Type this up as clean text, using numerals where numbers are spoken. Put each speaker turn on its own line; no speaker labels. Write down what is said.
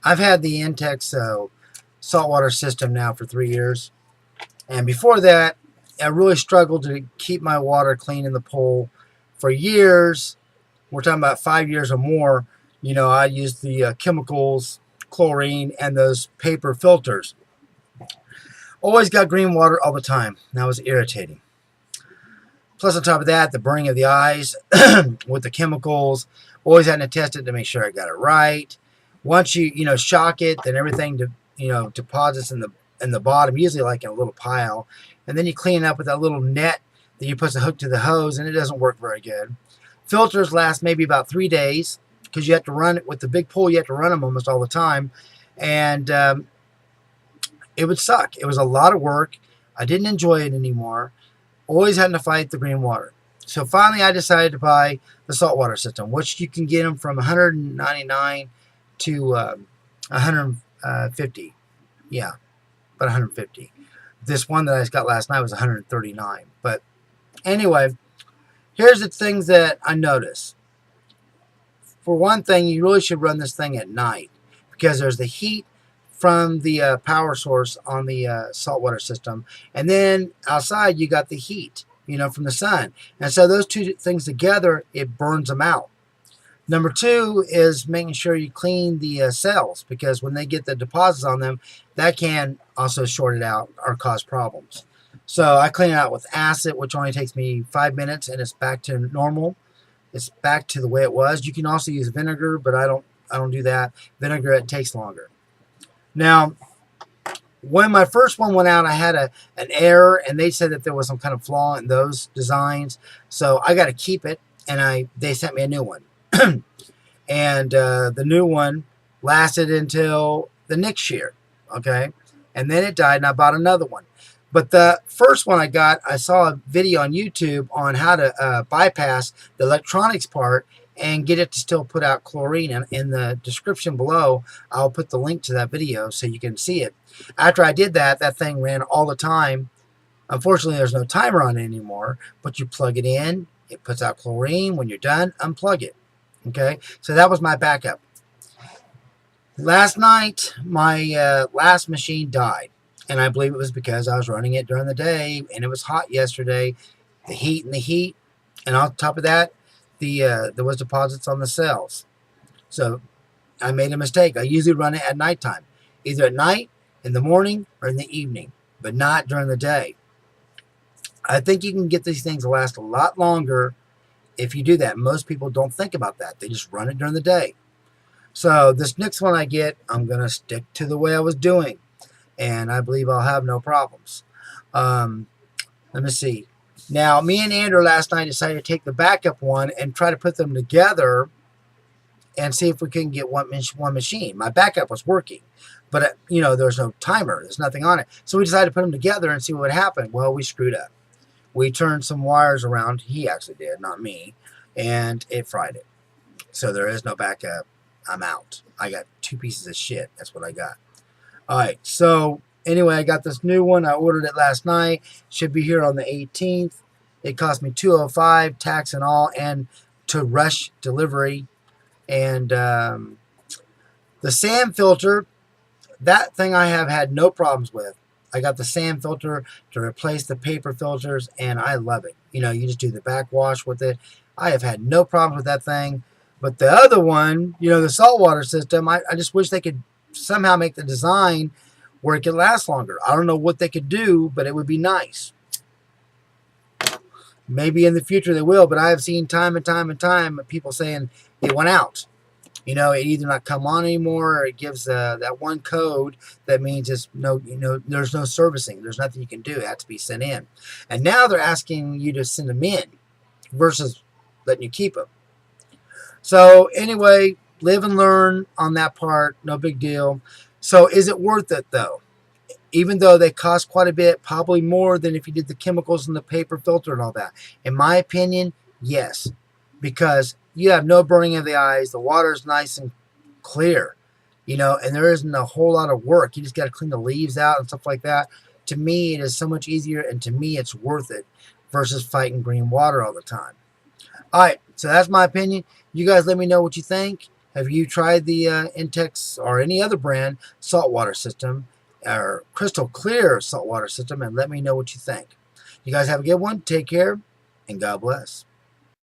I've had the Intex saltwater system now for 3 years. And before that, I really struggled to keep my water clean in the pool for years. We're talking about 5 years or more. I used the chemicals, chlorine, and those paper filters. Always got green water all the time. That was irritating. Plus, on top of that, the burning of the eyes with the chemicals. Always having to test it to make sure I got it right. Once you shock it, then everything deposits in the bottom, usually like in a little pile, and then you clean it up with that little net that you put the hook to the hose, and it doesn't work very good. Filters last maybe about 3 days because you have to run it with the big pool. You have to run them almost all the time, and it would suck. It was a lot of work. I didn't enjoy it anymore. Always having to fight the green water. So finally, I decided to buy the saltwater system, which you can get them from 199 to 150. Yeah, about 150. This one that I got last night was 139. But anyway, here's the things that I noticed. For one thing, you really should run this thing at night because there's the heat from the power source on the saltwater system, and then outside you got the heat, from the sun, and so those two things together, it burns them out. Number two is making sure you clean the cells, because when they get the deposits on them, that can also short it out or cause problems. So I clean it out with acid, which only takes me 5 minutes, and it's back to normal. It's back to the way it was. You can also use vinegar, but I don't do that. Vinegar, it takes longer. Now, when my first one went out, I had an error, and they said that there was some kind of flaw in those designs. So I got to keep it, and they sent me a new one. And the new one lasted until the next year, okay? And then it died, and I bought another one. But the first one I saw a video on YouTube on how to bypass the electronics part and get it to still put out chlorine. And in the description below, I'll put the link to that video so you can see it. After I did that, that thing ran all the time. Unfortunately, there's no timer on it anymore, but you plug it in, it puts out chlorine. When you're done, unplug it. Okay, so that was my backup. Last night, my last machine died, and I believe it was because I was running it during the day, and it was hot yesterday. The heat, and on top of that, there was deposits on the cells. So I made a mistake. I usually run it at nighttime, either at night, in the morning, or in the evening, but not during the day. I think you can get these things to last a lot longer if you do that. Most people don't think about that. They just run it during the day. So this next one I get, I'm going to stick to the way I was doing, and I believe I'll have no problems. Let me see. Now, me and Andrew last night decided to take the backup one and try to put them together and see if we can get one machine. My backup was working, but there's no timer. There's nothing on it. So we decided to put them together and see what would happen. Well, we screwed up. We turned some wires around. He actually did, not me. And it fried it. So there is no backup. I'm out. I got 2 pieces of shit. That's what I got. All right. So anyway, I got this new one. I ordered it last night. Should be here on the 18th. It cost me $205, tax and all, and to rush delivery. And the sand filter, that thing I have had no problems with. I got the sand filter to replace the paper filters, and I love it. You just do the backwash with it. I have had no problems with that thing. But the other one, the saltwater system, I just wish they could somehow make the design where it could last longer. I don't know what they could do, but it would be nice. Maybe in the future they will, but I have seen time and time people saying it went out. It either not come on anymore, or it gives that one code that means it's there's no servicing. There's nothing you can do. It has to be sent in. And now they're asking you to send them in versus letting you keep them. So anyway, live and learn on that part. No big deal. So is it worth it though? Even though they cost quite a bit, probably more than if you did the chemicals and the paper filter and all that. In my opinion, yes. Because you have no burning of the eyes. The water is nice and clear, and there isn't a whole lot of work. You just got to clean the leaves out and stuff like that. To me, it is so much easier, and to me, it's worth it versus fighting green water all the time. All right, so that's my opinion. You guys let me know what you think. Have you tried the Intex or any other brand saltwater system or crystal clear saltwater system? And let me know what you think. You guys have a good one. Take care, and God bless.